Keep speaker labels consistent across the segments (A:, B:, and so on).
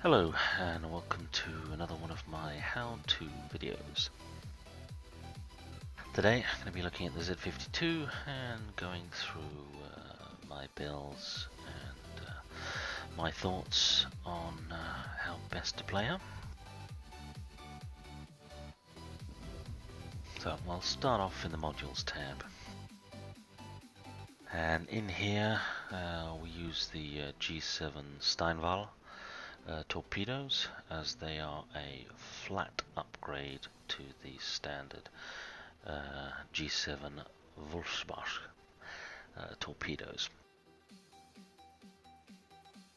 A: Hello and welcome to another one of my how-to videos. Today I'm going to be looking at the Z-52 and going through my builds and my thoughts on how best to play her. So I'll start off in the modules tab. And in here we use the G7 Steinwall torpedoes, as they are a flat upgrade to the standard G7 Wolfsbach torpedoes.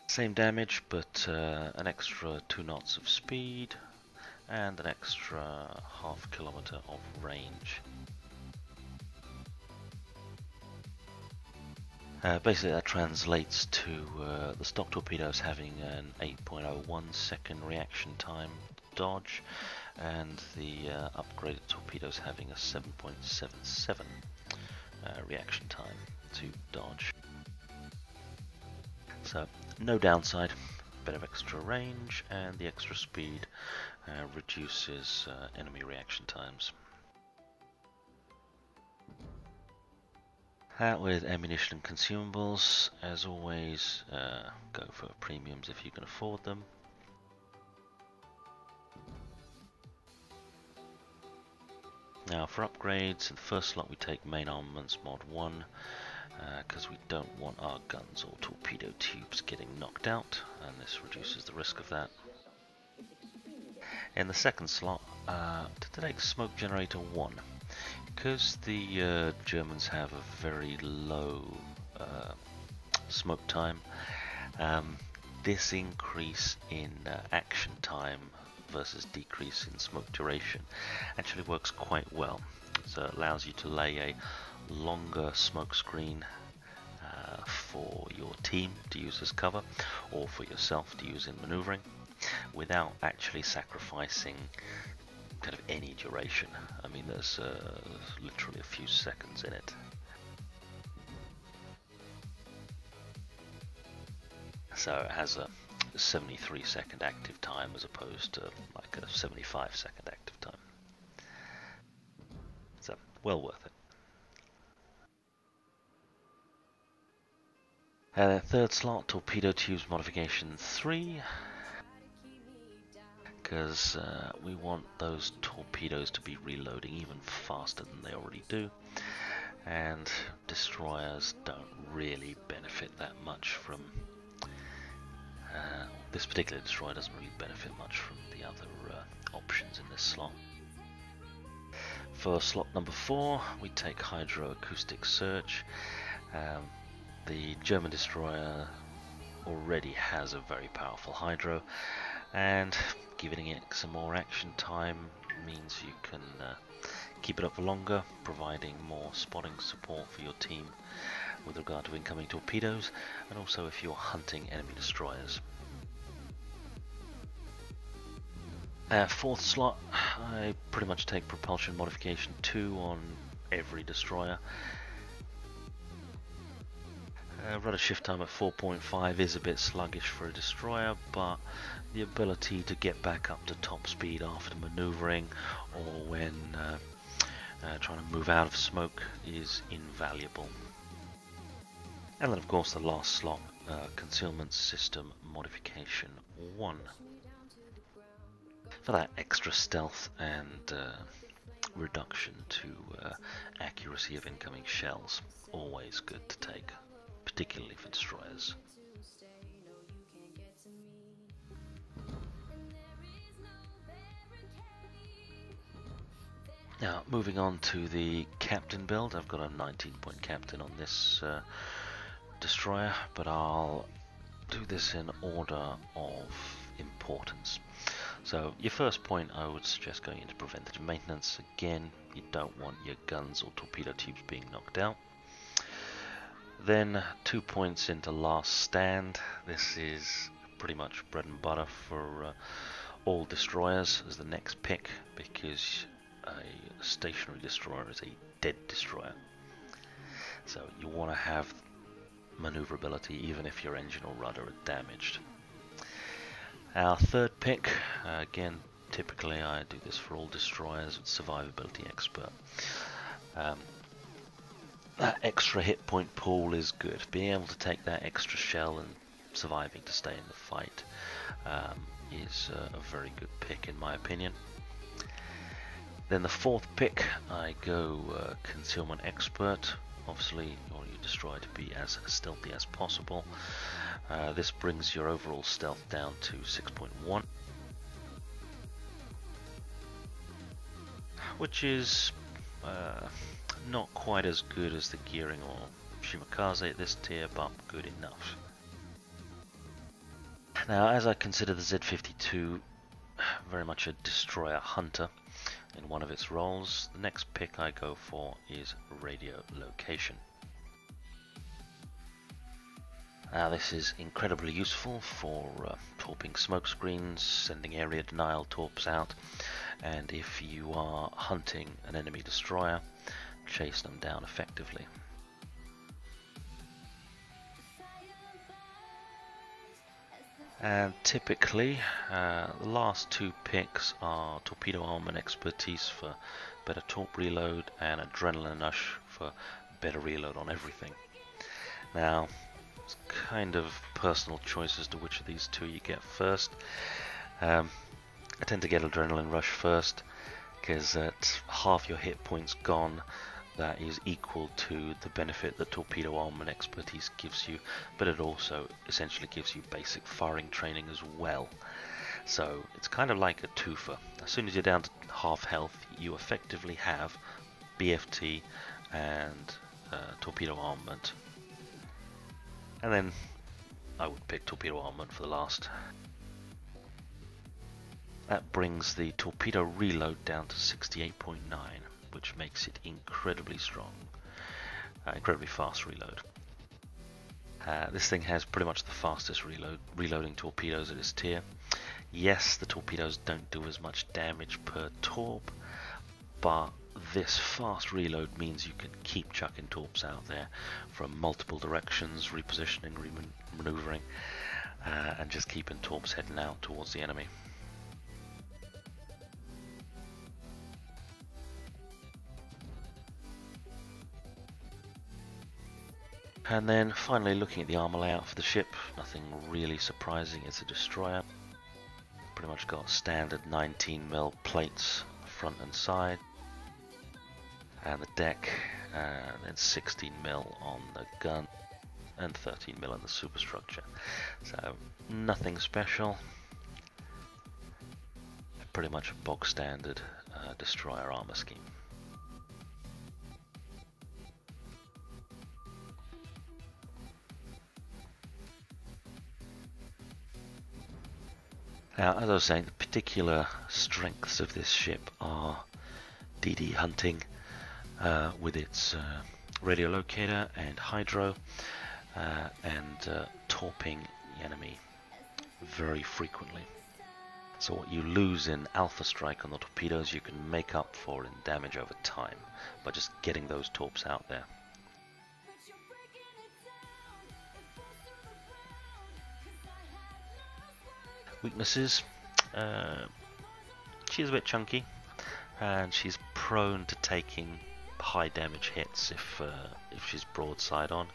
A: Same damage, but an extra 2 knots of speed and an extra ½ kilometer of range. Basically that translates to the stock torpedoes having an 8.01 second reaction time to dodge, and the upgraded torpedoes having a 7.77 reaction time to dodge. So no downside, a bit of extra range, and the extra speed reduces enemy reaction times. With ammunition and consumables, as always, go for premiums if you can afford them. Now for upgrades, in the first slot we take main armaments mod 1, because we don't want our guns or torpedo tubes getting knocked out, and this reduces the risk of that. In the second slot, to take smoke generator 1. Because the Germans have a very low smoke time, this increase in action time versus decrease in smoke duration actually works quite well. So it allows you to lay a longer smoke screen for your team to use as cover, or for yourself to use in maneuvering, without actually sacrificing kind of any duration. I mean, there's literally a few seconds in it. So it has a 73-second active time as opposed to like a 75-second active time. So well worth it. Third slot, torpedo tubes modification 3. Because we want those torpedoes to be reloading even faster than they already do, and destroyers don't really benefit that much from this particular destroyer doesn't really benefit much from the other options in this slot. For slot number 4 we take hydroacoustic search. The German destroyer already has a very powerful hydro, and giving it some more action time means you can keep it up for longer, providing more spotting support for your team with regard to incoming torpedoes, and also if you're hunting enemy destroyers. Fourth slot, I pretty much take propulsion modification 2 on every destroyer. Rudder shift time at 4.5 is a bit sluggish for a destroyer, but the ability to get back up to top speed after maneuvering or when trying to move out of smoke is invaluable. And then of course the last slot, concealment system modification 1. For that extra stealth and reduction to accuracy of incoming shells, always good to take, particularly for destroyers. Now moving on to the captain build, I've got a 19-point captain on this destroyer, but I'll do this in order of importance. So your first point, I would suggest going into preventative maintenance. Again, you don't want your guns or torpedo tubes being knocked out. Then 2 points into last stand. This is pretty much bread and butter for all destroyers as the next pick, because a stationary destroyer is a dead destroyer. So you want to have maneuverability even if your engine or rudder are damaged. Our third pick, again, typically I do this for all destroyers with survivability expert. That extra hit point pool is good. Being able to take that extra shell and surviving to stay in the fight is a very good pick in my opinion. Then the fourth pick, I go Concealment Expert. Obviously, you want your destroyer to be as stealthy as possible. This brings your overall stealth down to 6.1, which is not quite as good as the Gearing or Shimakaze at this tier, but good enough. Now, as I consider the Z-52 very much a destroyer hunter in one of its roles, the next pick I go for is radio location. Now this is incredibly useful for torping smoke screens, sending area denial torps out, and if you are hunting an enemy destroyer, chase them down effectively. And typically, the last two picks are Torpedo Armament Expertise for better torp reload and Adrenaline Rush for better reload on everything. Now, it's kind of personal choice as to which of these two you get first. I tend to get Adrenaline Rush first, because at half your hit points gone, that is equal to the benefit that Torpedo Armament Expertise gives you, but it also essentially gives you basic firing training as well. So it's kind of like a twofer. As soon as you're down to half health, you effectively have BFT and Torpedo Armament. And then I would pick Torpedo Armament for the last. That brings the torpedo reload down to 68.9. which makes it incredibly strong, incredibly fast reload. This thing has pretty much the fastest reloading torpedoes at its tier. Yes, the torpedoes don't do as much damage per torp, but this fast reload means you can keep chucking torps out there from multiple directions, repositioning, maneuvering, and just keeping torps heading out towards the enemy. And then finally looking at the armor layout for the ship, nothing really surprising. It's a destroyer. Pretty much got standard 19mm plates front and side, and the deck, and then 16mm on the gun, and 13mm on the superstructure. So nothing special. Pretty much a bog standard destroyer armor scheme. Now, as I was saying, the particular strengths of this ship are DD hunting with its radio locator and hydro, and torping the enemy very frequently. So what you lose in alpha strike on the torpedoes, you can make up for in damage over time by just getting those torps out there. Weaknesses, she's a bit chunky, and she's prone to taking high damage hits if she's broadside on,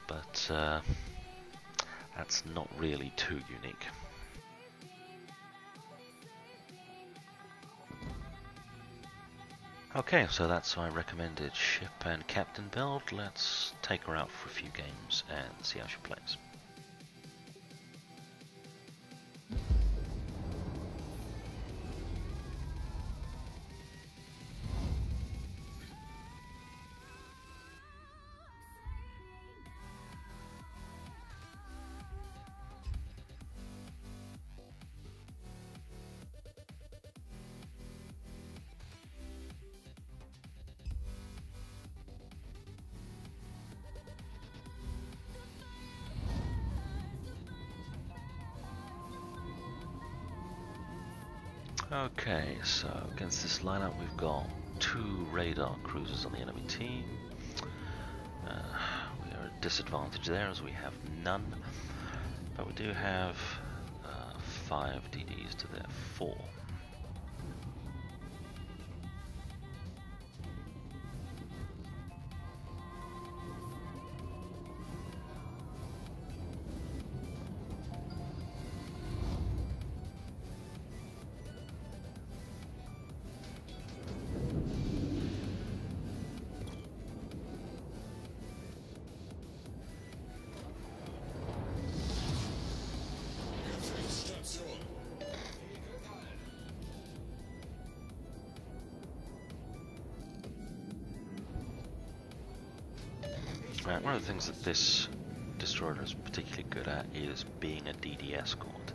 A: but that's not really too unique. Okay, so that's my recommended ship and captain build. Let's take her out for a few games and see how she plays. Okay, so against this lineup we've got 2 radar cruisers on the enemy team. We are at a disadvantage there as we have none, but we do have 5 DDs to their 4. Right, one of the things that this destroyer is particularly good at is being a DD escort.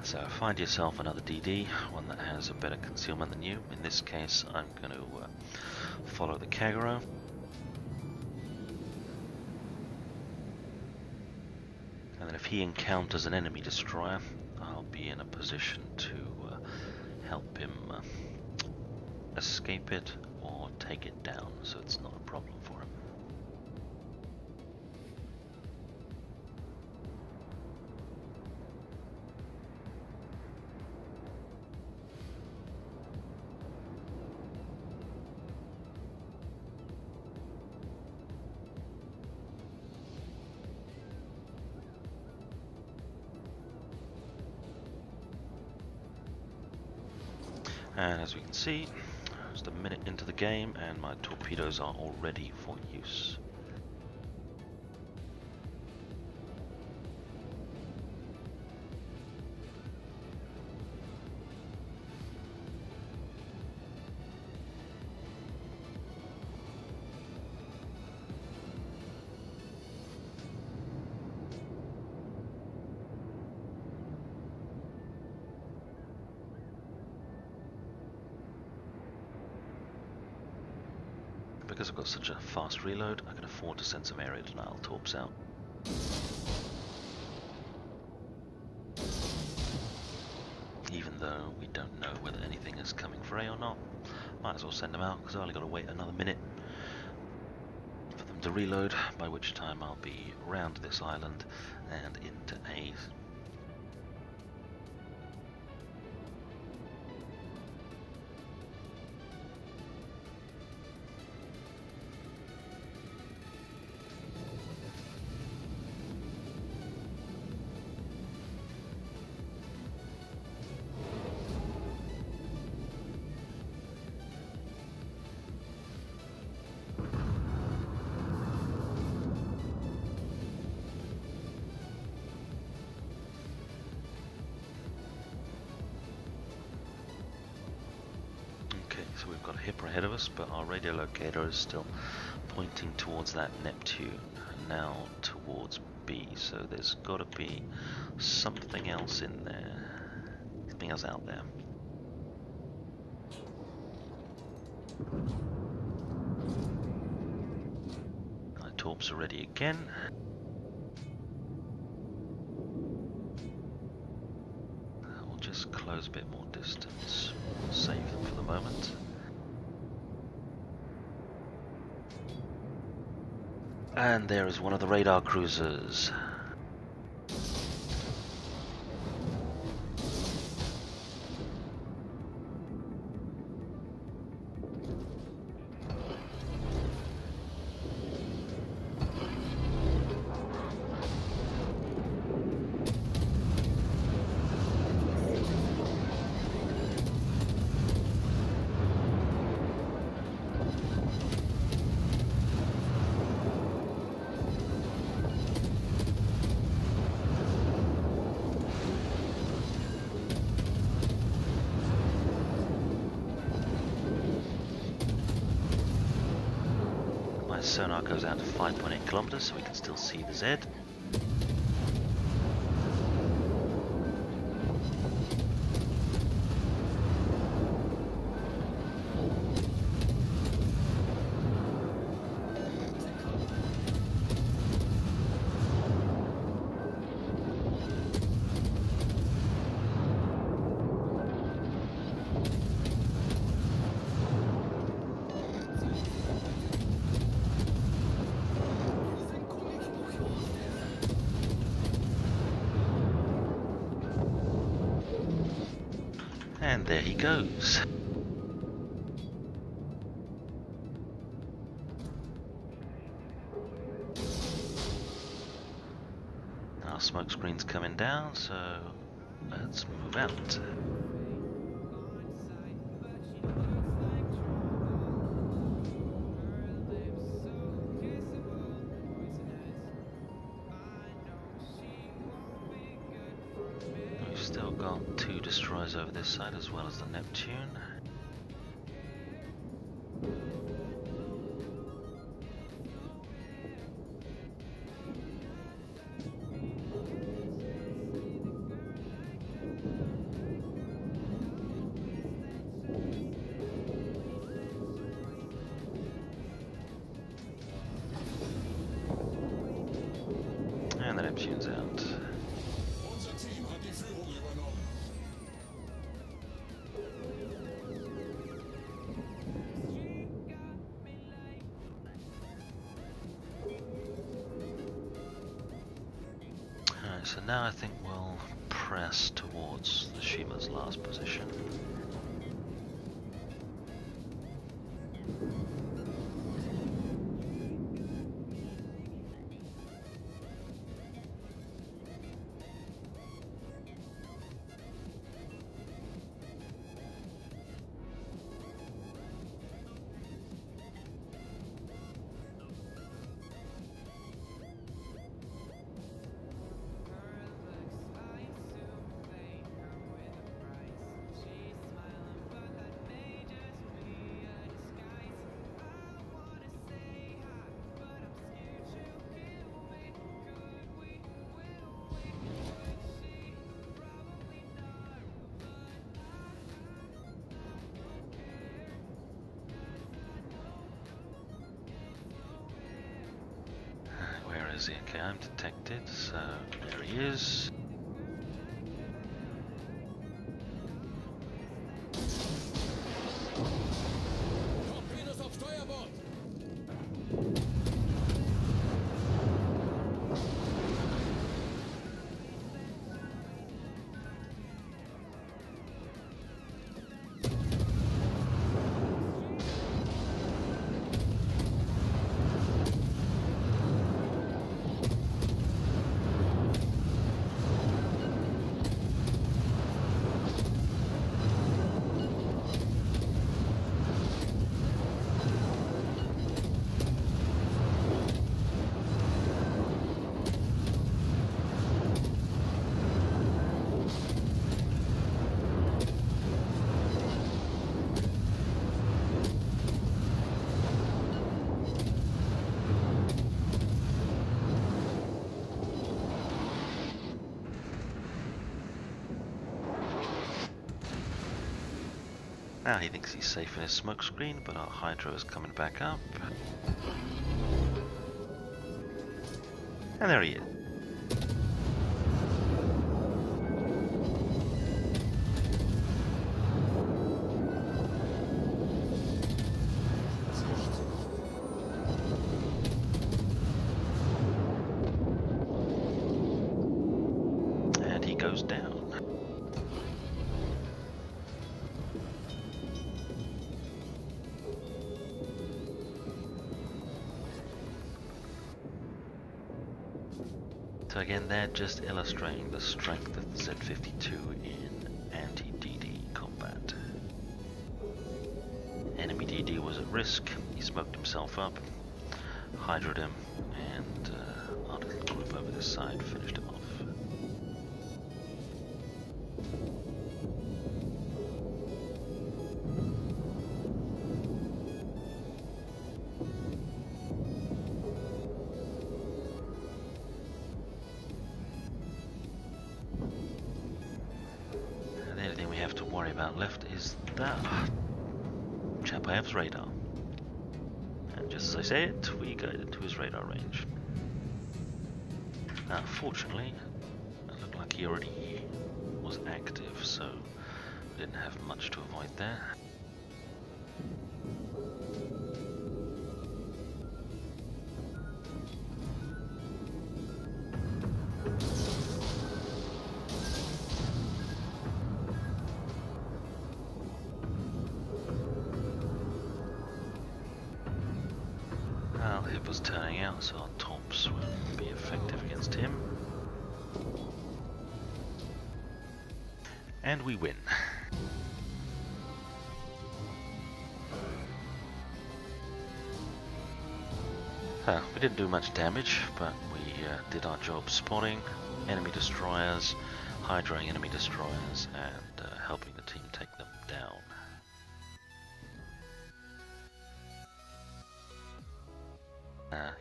A: So find yourself another DD, one that has a better concealment than you. In this case, I'm going to follow the Kagero. And then if he encounters an enemy destroyer, I'll be in a position to help him escape it or take it down, so it's not a problem for him. And as we can see, just a minute into the game and my torpedoes are all ready for use. Because I've got such a fast reload, I can afford to send some area denial torps out. Even though we don't know whether anything is coming for A or not, might as well send them out because I've only got to wait another minute for them to reload, by which time I'll be round this island and into A. So we've got a Hipper ahead of us, but our radio locator is still pointing towards that Neptune, now towards B, so there's got to be something else in there, something else out there. My torps are ready again. We'll just close a bit more distance, save them for the moment. And there is one of the radar cruisers. Sonar goes out to 5.8 kilometers, so we can still see the Z. And there he goes. Our smoke screen's coming down, so let's move out. We've still got 2 destroyers over this side as well as the Neptune. And the Neptune's out.
B: Unser Team hat die Führung übernommen.
A: Alright, so now I think we'll press towards the Shima's last position. Okay, I'm detected, so there he is.
B: Torpedos auf Steuerbord!
A: Now he thinks he's safe in his smoke screen, but our Hydra is coming back up. And there he is. And he goes down. So again, they're just illustrating the strength of the Z-52 in anti-DD combat. Enemy DD was at risk, he smoked himself up, hydra'd him, and our little group over this side finished him off. The only thing we have to worry about left is that Chapayev's radar. And just as I say it, we got into his radar range. Now, fortunately, it looked like he already was active, so we didn't have much to avoid there. ship was turning out, so our tops would be effective against him. And we win. We didn't do much damage, but we did our job spotting enemy destroyers, hydraing enemy destroyers, and helping the team take them down.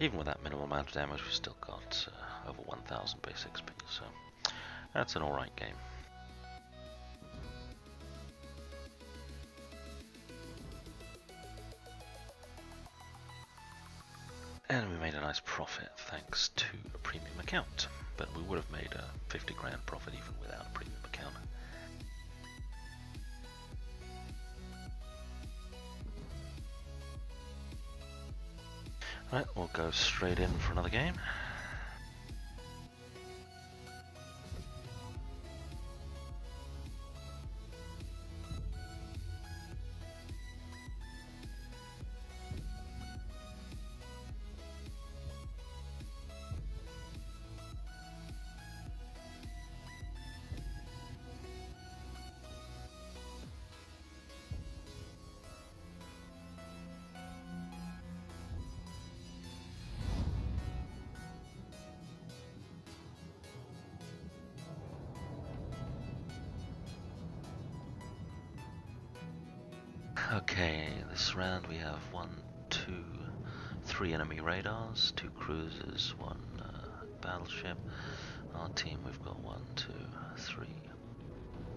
A: Even with that minimal amount of damage, we still got over 1000 base XP, so that's an alright game. And we made a nice profit thanks to a premium account, but we would have made a 50 grand profit even without a premium account. Right, we'll go straight in for another game. Okay, this round we have 1, 2, 3 enemy radars, 2 cruisers, 1 battleship. Our team, we've got 1, 2, 3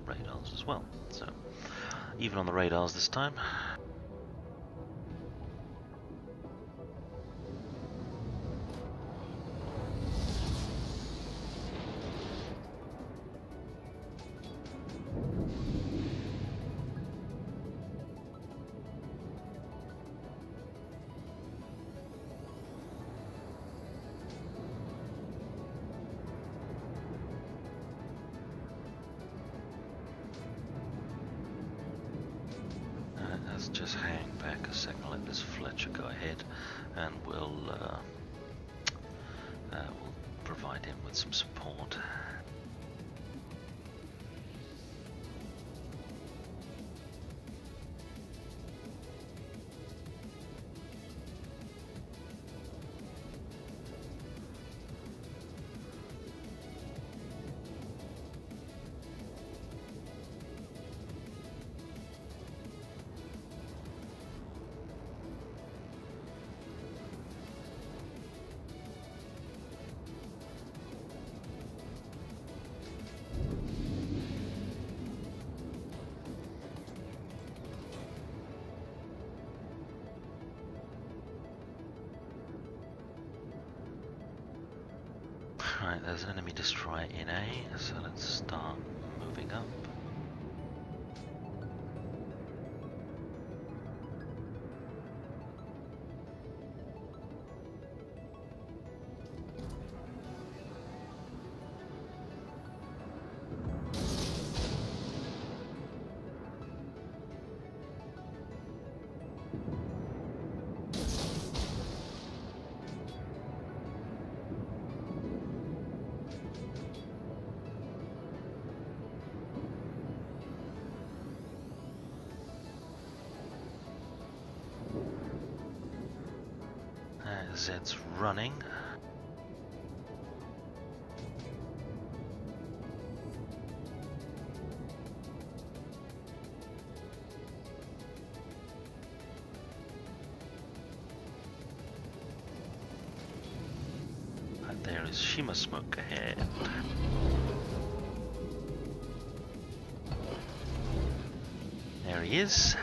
A: radars as well. So, even on the radars this time. Let's just hang back a second, let this Fletcher go ahead, and we'll provide him with some support. Right, there's an enemy destroyer in A, so let's start moving up. Zed's running. And there is Shima smoke ahead. There he is.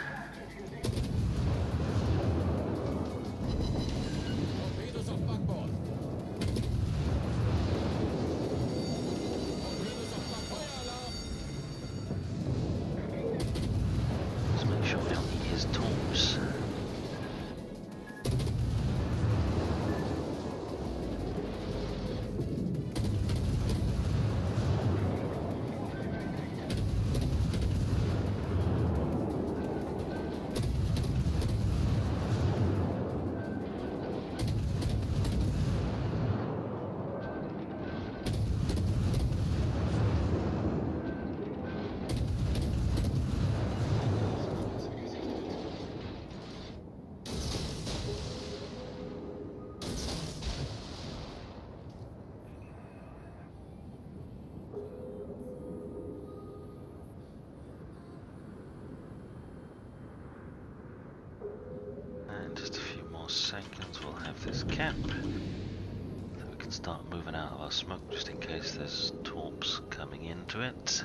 A: more seconds, we'll have this cap. So we can start moving out of our smoke just in case there's torps coming into it.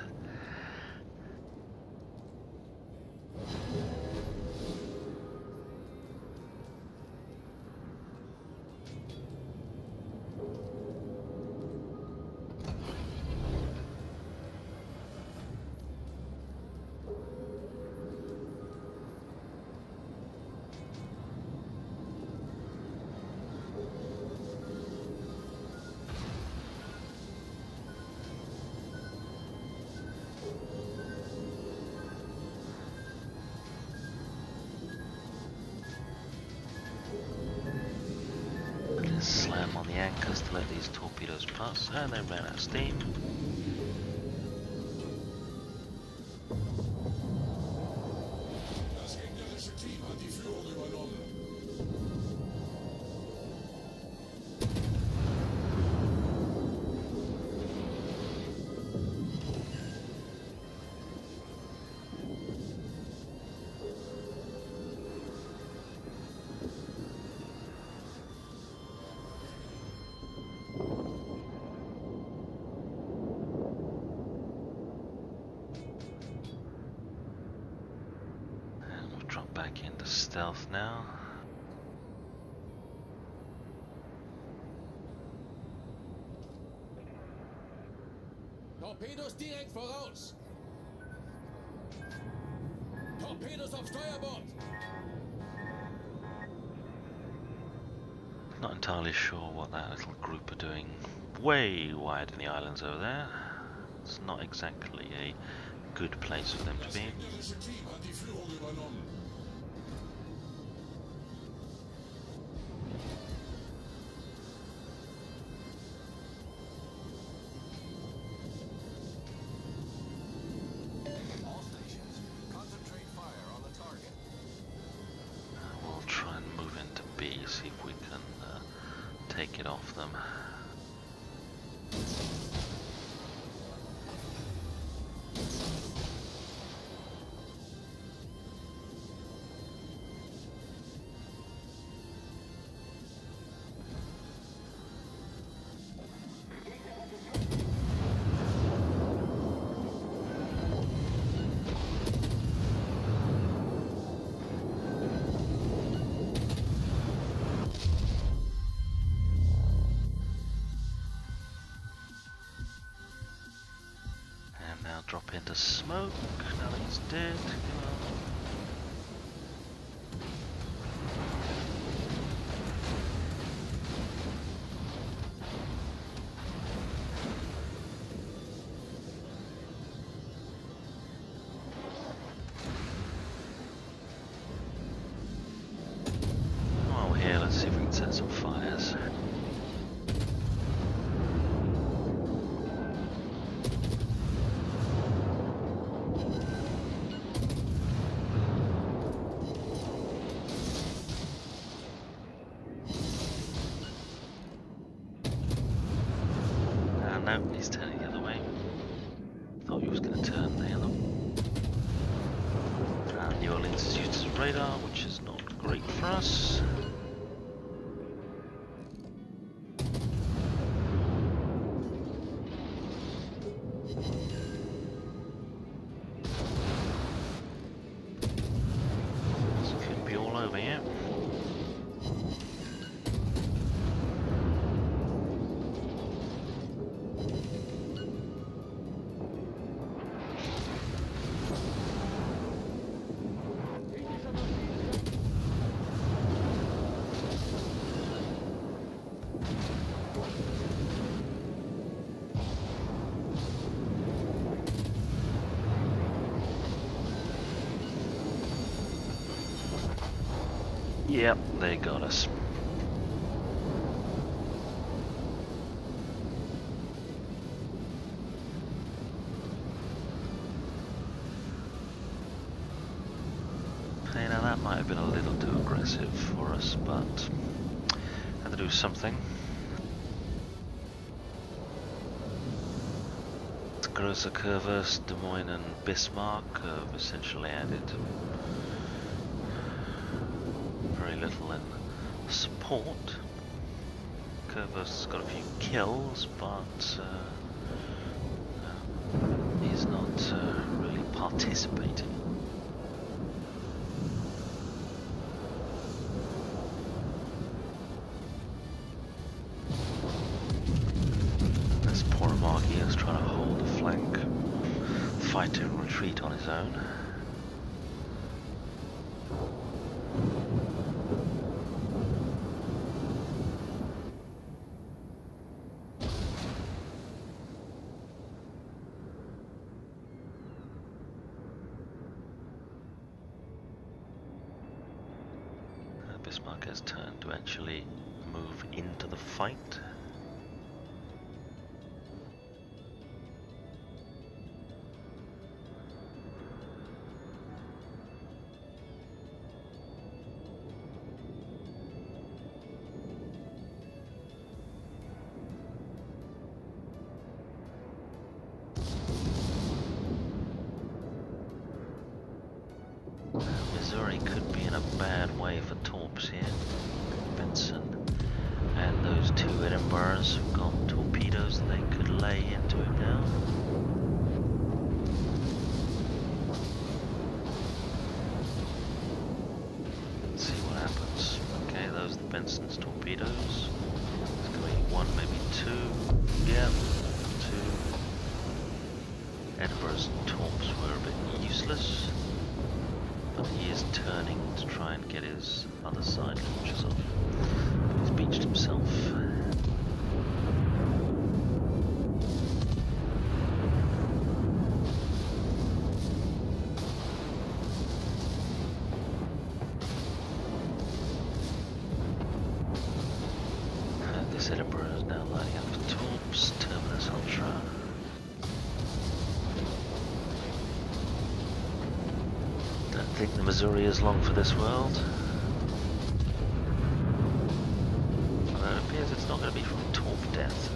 A: Slam on the anchors to let these torpedoes pass, and they ran out of steam.
B: Das gegnerische Team hat die Führung übernommen.
A: Back into stealth now.
B: Torpedos direkt voraus. Torpedos auf Steuerbord.
A: Not entirely sure what that little group are doing way wide in the islands over there. It's not exactly a good place for them to
B: Das
A: be.
B: gegnerische Team hat die Führung übernommen.
A: We'll try and move into B, see if we can take it off them. Drop into smoke, now that he's dead. While we're here, let's see if we can set some fires. No, he's turning the other way. Thought he was going to turn the other. New Orleans is used as radar, which is not great for us. This could be all over here. Yep, they got us. Hey, now that might have been a little too aggressive for us, but had to do something. Große Kurves, Des Moines and Bismarck have essentially added very little in support. Curvus got a few kills, but he's not really participating. This poor Margi is trying to hold the flank, fight and retreat on his own. Bismarck has turned to actually move into the fight. Missouri could be in a bad way for torps here. Benson and those two Edinburghs have got torpedoes that they could lay into him now. Let's see what happens. Okay, those are the Benson's torpedoes. It's going to be one, maybe two. Yeah, two. Edinburgh's torps were a bit useless. But he is turning to try and get his other side launchers off. He's beached himself. This Edinburgh is now lining up for torps, Terminus Ultra. I think the Missouri is long for this world. Although it appears it's not going to be from torp death.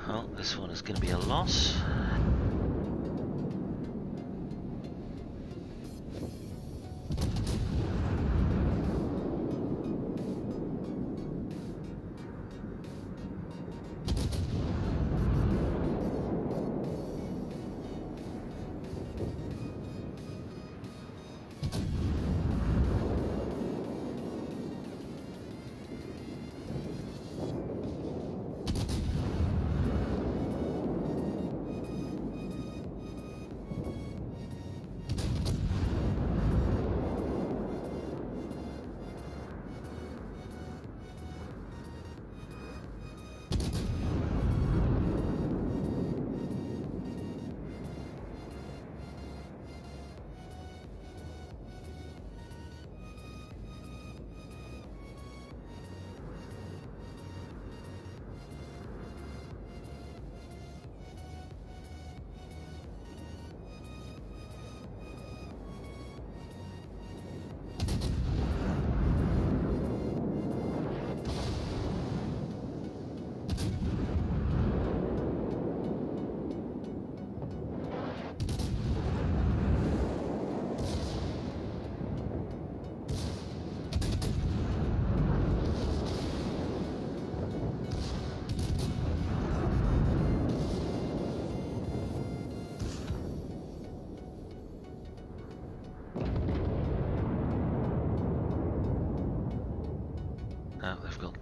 A: Well, this one is going to be a loss.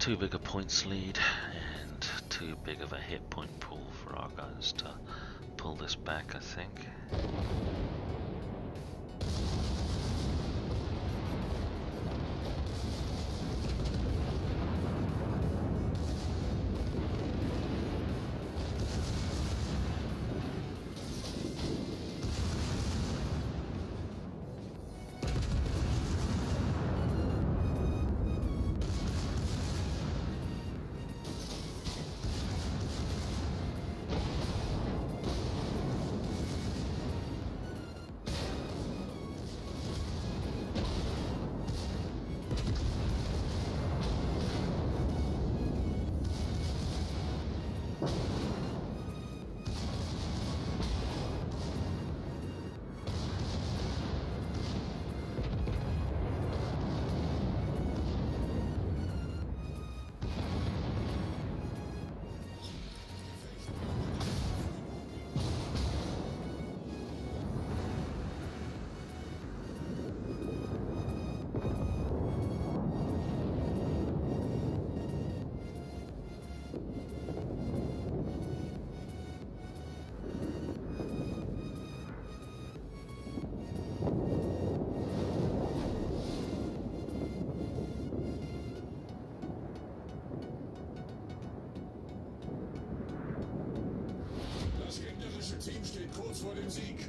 A: too big a points lead and too big of a hit point pool for our guys to pull this back, I think.
B: Das gegnerische Team steht kurz vor dem Sieg.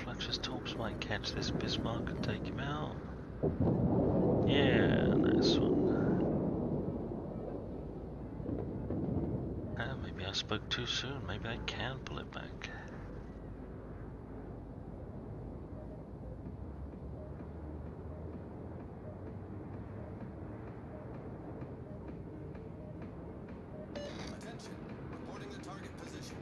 A: Fletcher's Torps might catch this Bismarck and take him out. Yeah, nice one. Maybe I spoke too soon. Maybe I can pull it back.
C: Attention, reporting the target position.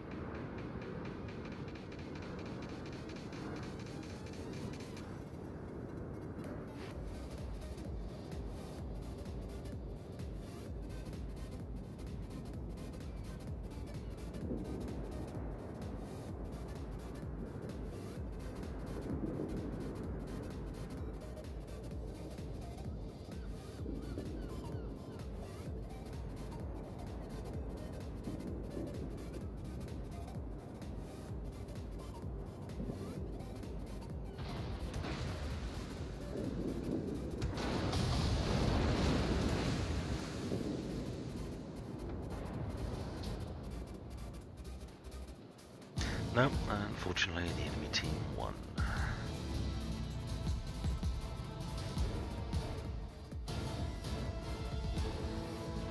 A: No, unfortunately the enemy team won.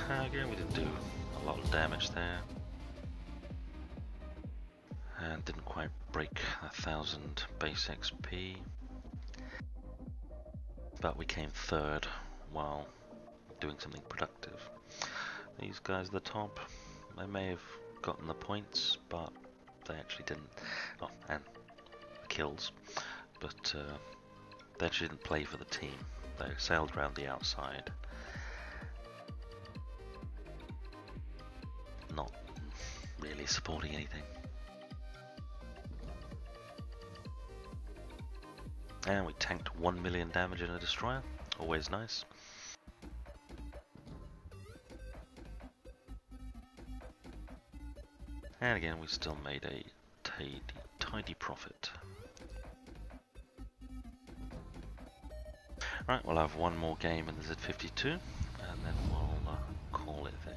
A: Again, we didn't do a lot of damage there. And didn't quite break 1,000 base XP. But we came third while doing something productive. These guys at the top, they may have gotten the points, but they actually didn't. Oh, and kills, but they actually didn't play for the team. They sailed around the outside, not really supporting anything. And we tanked 1 million damage in a destroyer, always nice. And again, we still made a tidy profit. Right, we'll have one more game in the Z-52, and then we'll call it there.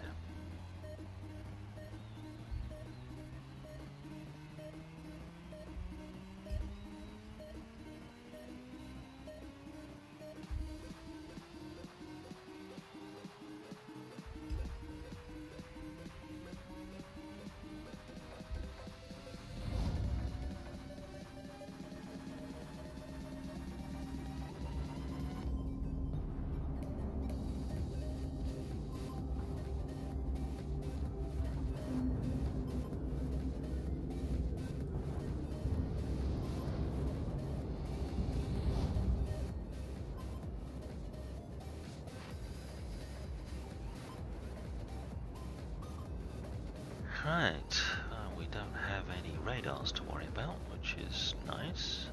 A: Right, we don't have any radars to worry about, which is nice.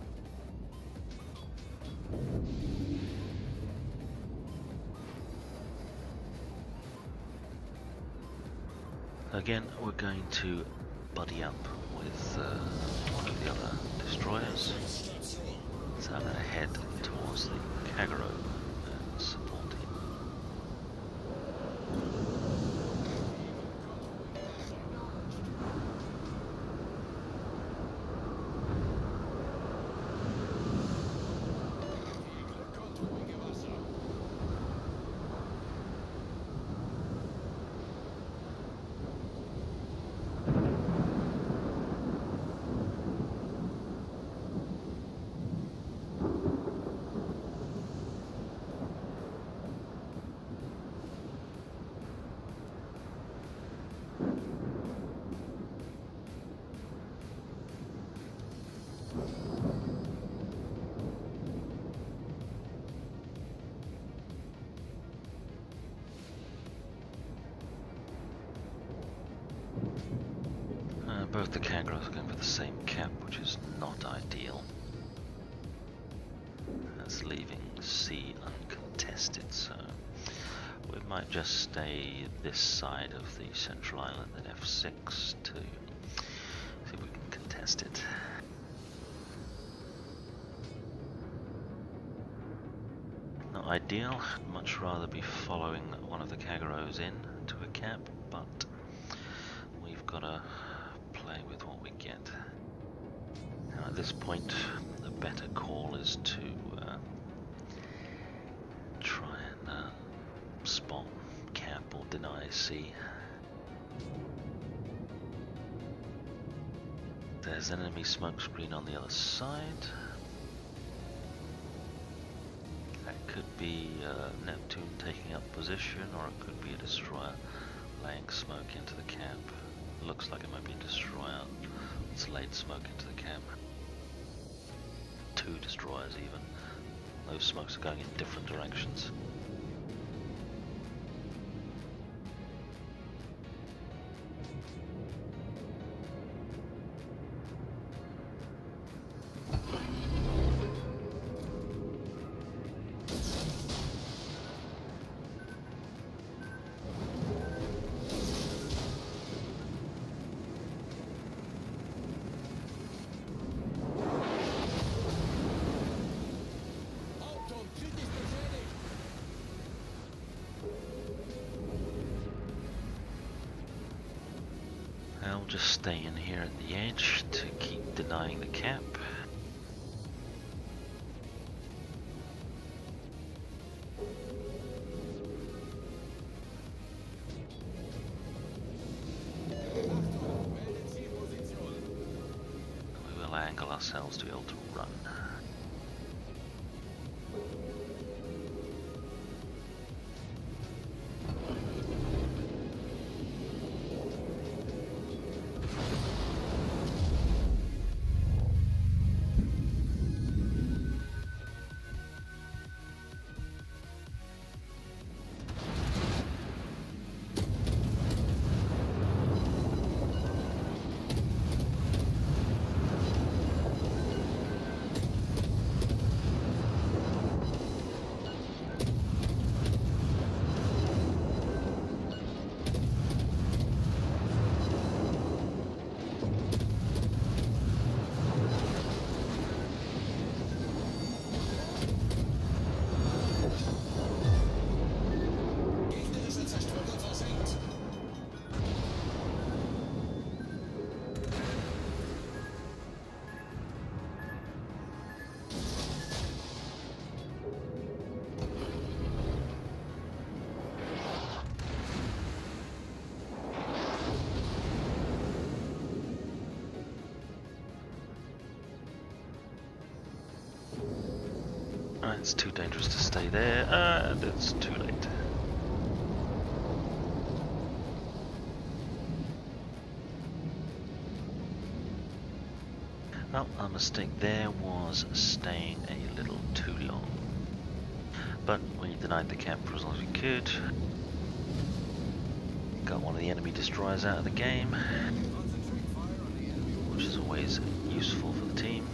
A: Again, we're going to buddy up with one of the other destroyers. So I'm going to head towards the Kagero and support him. Both the Kagros are going for the same cap, which is not ideal. That's leaving C uncontested, so we might just stay this side of the central island at F6 to see if we can contest it. Not ideal, I'd much rather be following one of the Kagros in to a cap, but we've got to play with what we get. Now at this point, the better call is to try and spot, cap or deny C. There's an enemy smokescreen on the other side. That could be Neptune taking up position, or it could be a destroyer laying smoke into the cap. Looks like it might be a destroyer that's laid smoke into the cap. 2 destroyers even. Those smokes are going in different directions. I'll just stay in here at the edge to keep denying the cap. We will angle ourselves to be able to run. It's too dangerous to stay there, and it's too late. Well, our mistake there was staying a little too long. But we denied the cap for as long as we could. got one of the enemy destroyers out of the game, which is always useful for the team.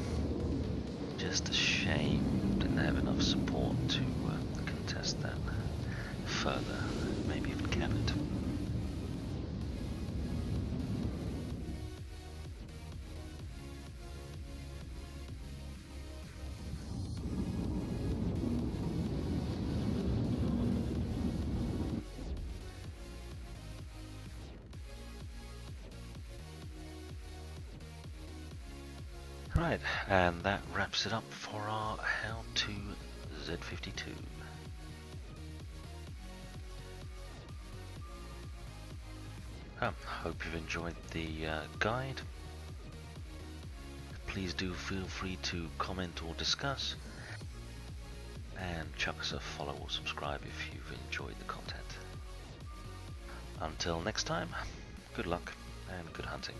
A: Just a shame didn't have enough support to contest that further, maybe even cap it. Right, and that wraps it up for our How to Z-52. Hope you've enjoyed the guide. Please do feel free to comment or discuss, and chuck us a follow or subscribe if you've enjoyed the content. Until next time, good luck and good hunting.